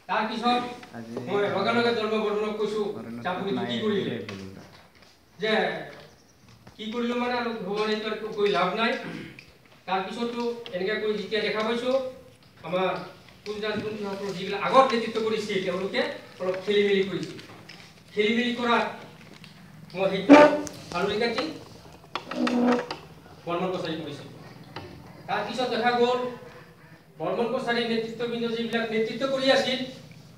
তাৰ পিছত মই লগে লগে ধৰ্ম বৰ্মনক কৈছো আপুনি কি কৰিলে যে কি কৰিলো মানে আৰু ভগৱান এইটো কৈ লাভ নাই তাৰ পিছতো এনেকৈ কৰি যেতিয়া দেখা পাইছো আমাৰ কুলদাস গুণসকল যিবিলাক আগত নেতৃত্ব কৰিছিল তেওঁলোকে অলপ খেলিমেলি কৰিছিল খেলিমেলি কৰাত মই সেইটো আলুৰি কাটি বৰ্মন কছাৰী কৰিছিল তাৰ পিছত দেখা গ'ল বৰ্মন কছাৰীৰ নেতৃত্ববৃন্দ যিবিলাক নেতৃত্ব কৰি আছিল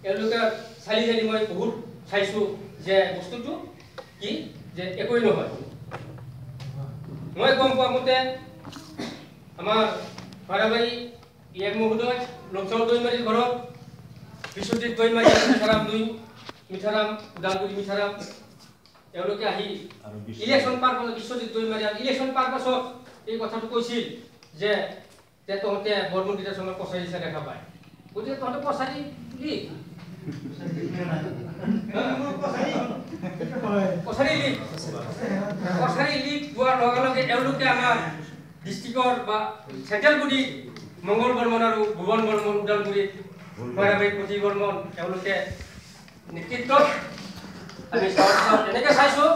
তেওঁলোকে চালি জানি মই বহুত চাইছো যে বস্তুটো কি যে একোই নহয় মই গম পোৱা মতে আমাৰ ভাৰাবাৰী ইয়াক মহোদয় লংচাও দৈমাৰীৰ ঘৰত বিশ্বজিৎ দৈমাৰী মিঠাৰাম ওদালগুৰি মিঠাৰাম তেওঁলোকে আহি ইলেকশ্যন পাৰ্পাছত বিশ্বজিৎ দৈমাৰী ইলেকশ্যন পাৰ্পাছত এই কথাটো কৈছিল যে তহঁতে বৰ্মন গীতাশ্ৰমৰ কছাৰী হিচাপে দেখা পায় গতিকে তহঁতে কছাৰী লীগ কছাৰী লীগ হোৱাৰ লগে লগে তেওঁলোকে আমাৰ ডিষ্ট্ৰিক্টৰ বা চেণ্ট্ৰেলগুৰি মংগল বৰ্মন আৰু ভুৱন বৰ্মন ওদালগুৰিত ভৈৰাবাৰী প্ৰতি বৰ্মন তেওঁলোকে নেতৃত্বত আমি তেনেকৈ চাইছোঁ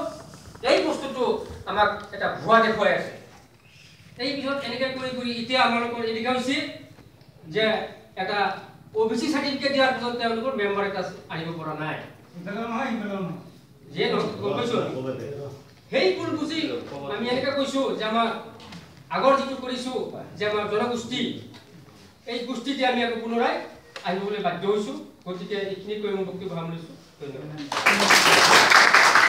এই বস্তুটো আমাক এটা ভুৱা দেখুৱাই আছে এই পিছত এনেকৈ কৰি কৰি এতিয়া আমালোকৰ এনেকুৱা হৈছে যে এটা OBC চাৰ্টিফিকেট দিয়াৰ পিছত তেওঁলোকৰ মেম্বাৰ এটা আনিব পৰা নাই যে গম পাইছোঁ সেই ভুল বুজি আমি এনেকৈ কৈছোঁ যে আমাৰ আগৰ যিটো কৰিছোঁ যে আমাৰ জনগোষ্ঠী এই গোষ্ঠীতে আমি আকৌ পুনৰাই আহিবলৈ বাধ্য হৈছোঁ গতিকে এইখিনি কৈ মই বক্তব্য সামৰিছোঁ ধন্যবাদ